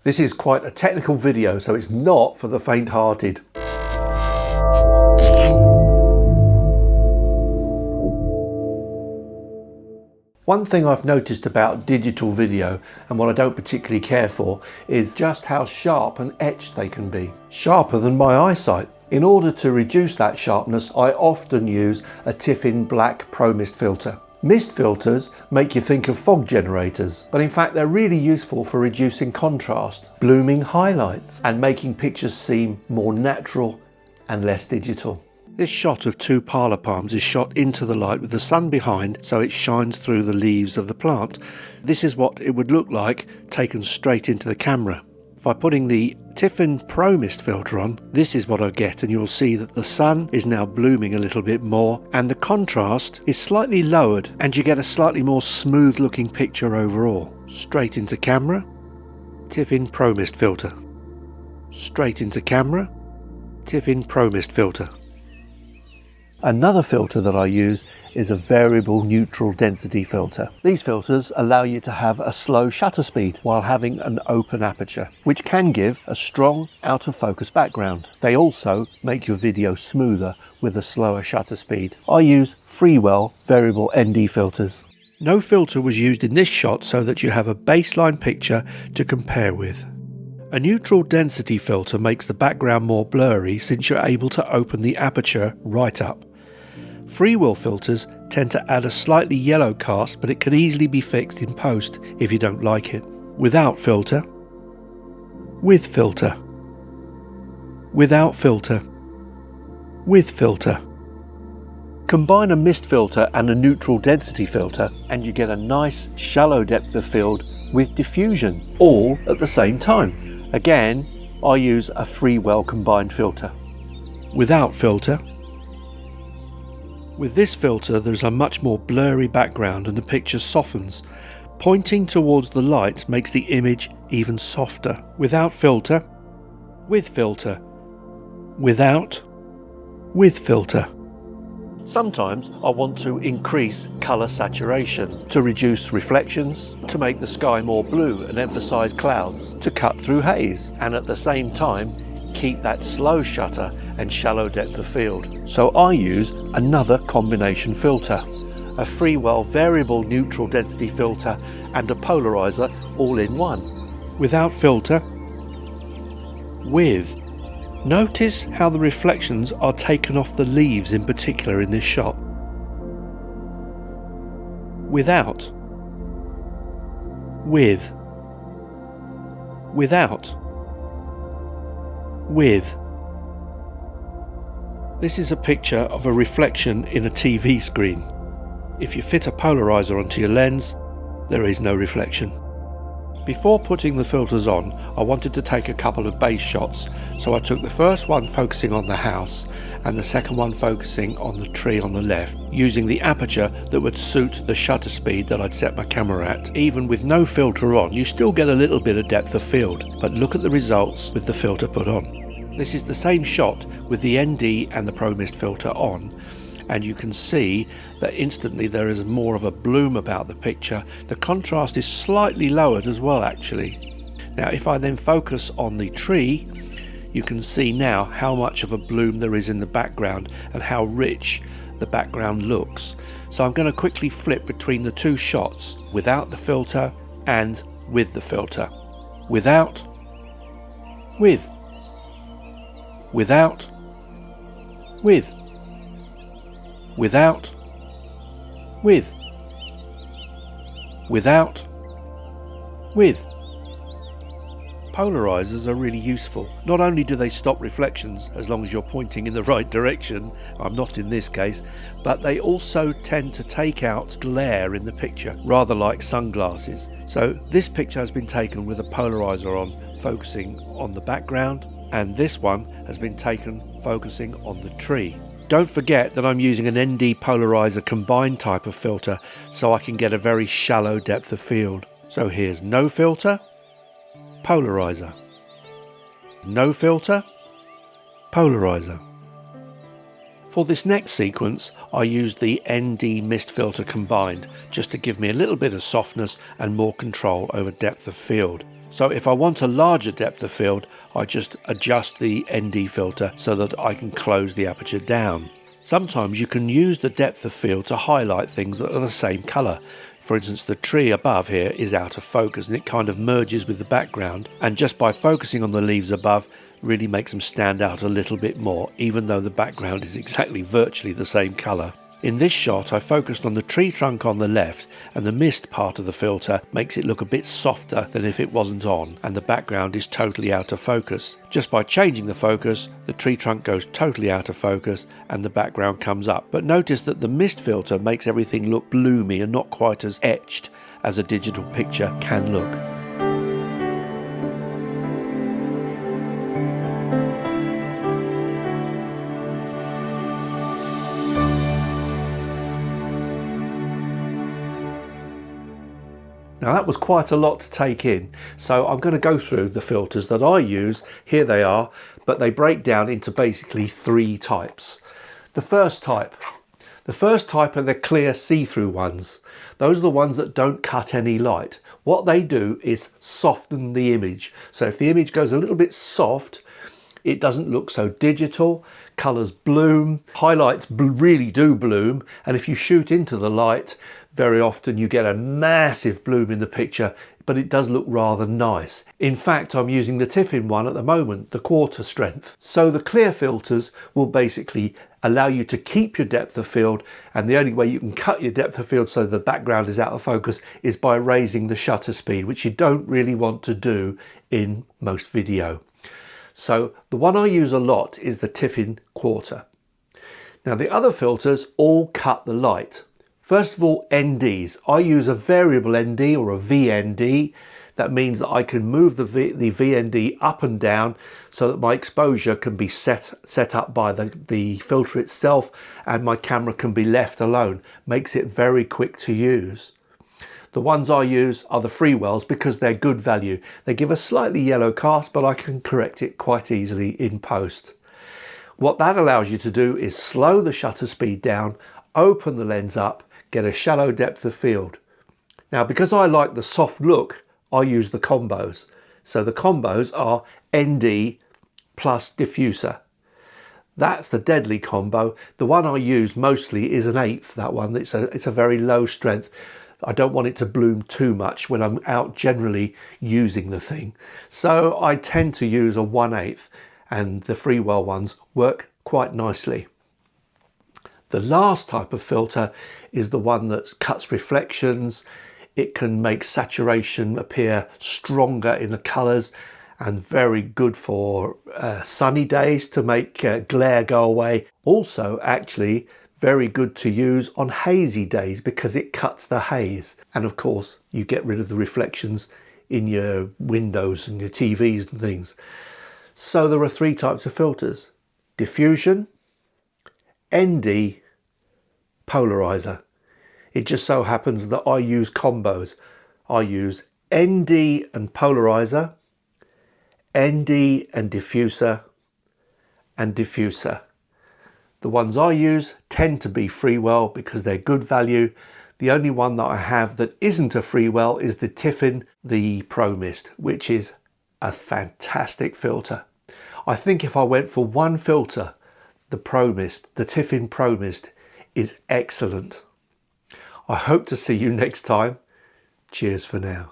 This is quite a technical video, so it's not for the faint-hearted. One thing I've noticed about digital video, and what I don't particularly care for, is just how sharp and etched they can be. Sharper than my eyesight. In order to reduce that sharpness, I often use a Tiffin black Pro Mist filter. Mist filters make you think of fog generators, but in fact they're really useful for reducing contrast, blooming highlights, and making pictures seem more natural and less digital. This shot of two parlour palms is shot into the light with the sun behind, so it shines through the leaves of the plant. This is what it would look like taken straight into the camera. By putting the Tiffin Pro Mist filter on, this is what I get, and you'll see that the sun is now blooming a little bit more and the contrast is slightly lowered and you get a slightly more smooth looking picture overall. Straight into camera, Tiffin Pro Mist filter. Straight into camera, Tiffin Pro Mist filter. Another filter that I use is a variable neutral density filter. These filters allow you to have a slow shutter speed while having an open aperture, which can give a strong out of focus background. They also make your video smoother with a slower shutter speed. I use Freewell Variable Nd filters. No filter was used in this shot so that you have a baseline picture to compare with. A neutral density filter makes the background more blurry since you're able to open the aperture right up. Freewell filters tend to add a slightly yellow cast, but it can easily be fixed in post if you don't like it. Without filter, with filter, without filter, with filter. Combine a mist filter and a neutral density filter and you get a nice shallow depth of field with diffusion, all at the same time. Again, I use a Freewell combined filter. Without filter. With this filter there's a much more blurry background and the picture softens. Pointing towards the light makes the image even softer. Without filter, with filter, without, with filter. Sometimes I want to increase colour saturation, to reduce reflections, to make the sky more blue and emphasise clouds, to cut through haze, and at the same time keep that slow shutter and shallow depth of field. So I use another combination filter, a Freewell Variable Neutral Density filter and a Polarizer all in one. Without filter, with. Notice how the reflections are taken off the leaves in particular in this shot. Without, with, without, with. This is a picture of a reflection in a TV screen. If you fit a polarizer onto your lens, there is no reflection. Before putting the filters on, I wanted to take a couple of base shots, so I took the first one focusing on the house and the second one focusing on the tree on the left, using the aperture that would suit the shutter speed that I'd set my camera at. Even with no filter on, you still get a little bit of depth of field, but look at the results with the filter put on. This is the same shot with the ND and the Pro Mist filter on, and you can see that instantly there is more of a bloom about the picture. The contrast is slightly lowered as well actually. Now if I then focus on the tree, you can see now how much of a bloom there is in the background and how rich the background looks. So I'm going to quickly flip between the two shots, without the filter and with the filter. Without, with, without, with, without, with, without, with. Polarizers are really useful. Not only do they stop reflections as long as you're pointing in the right direction, I'm not in this case, but they also tend to take out glare in the picture, rather like sunglasses. So this picture has been taken with a polarizer on, focusing on the background, and this one has been taken focusing on the tree. Don't forget that I'm using an ND polarizer combined type of filter, so I can get a very shallow depth of field. So here's no filter, polarizer, no filter, polarizer. For this next sequence I used the ND mist filter combined, just to give me a little bit of softness and more control over depth of field. So if I want a larger depth of field, I just adjust the ND filter so that I can close the aperture down. Sometimes you can use the depth of field to highlight things that are the same colour. For instance, the tree above here is out of focus and it kind of merges with the background, and just by focusing on the leaves above really makes them stand out a little bit more, even though the background is exactly virtually the same colour. In this shot I focused on the tree trunk on the left, and the mist part of the filter makes it look a bit softer than if it wasn't on, and the background is totally out of focus. Just by changing the focus, the tree trunk goes totally out of focus and the background comes up. But notice that the mist filter makes everything look bloomy and not quite as etched as a digital picture can look. Now that was quite a lot to take in, so I'm going to go through the filters that I use. Here they are, but they break down into basically three types. The first type are the clear see-through ones. Those are the ones that don't cut any light. What they do is soften the image. So if the image goes a little bit soft, it doesn't look so digital. Colours bloom, highlights really do bloom, and if you shoot into the light, very often you get a massive bloom in the picture, but it does look rather nice. In fact, I'm using the Tiffin one at the moment, the quarter strength. So the clear filters will basically allow you to keep your depth of field, and the only way you can cut your depth of field so the background is out of focus is by raising the shutter speed, which you don't really want to do in most video. So the one I use a lot is the Tiffin quarter. Now the other filters all cut the light. First of all, NDs. I use a variable ND or a VND. That means that I can move the VND up and down so that my exposure can be set up by the filter itself, and my camera can be left alone. Makes it very quick to use. The ones I use are the Freewells because they're good value. They give a slightly yellow cast, but I can correct it quite easily in post. What that allows you to do is slow the shutter speed down, open the lens up, get a shallow depth of field. Now, because I like the soft look, I use the combos. So the combos are ND plus diffuser. That's the deadly combo. The one I use mostly is an 1/8, that one. It's a very low strength. I don't want it to bloom too much when I'm out generally using the thing. So I tend to use a 1/8, and the Freewell ones work quite nicely. The last type of filter is the one that cuts reflections. It can make saturation appear stronger in the colours, and very good for sunny days to make glare go away. Also, actually, very good to use on hazy days because it cuts the haze. And of course, you get rid of the reflections in your windows and your TVs and things. So there are three types of filters: diffusion, ND, polarizer. It just so happens that I use combos. I use ND and polarizer, ND and diffuser, and diffuser. The ones I use tend to be Freewell because they're good value. The only one that I have that isn't a Freewell is the Tiffin, the Pro Mist, which is a fantastic filter. I think if I went for one filter, the Pro Mist, the Tiffin Pro Mist, is excellent. I hope to see you next time. Cheers for now.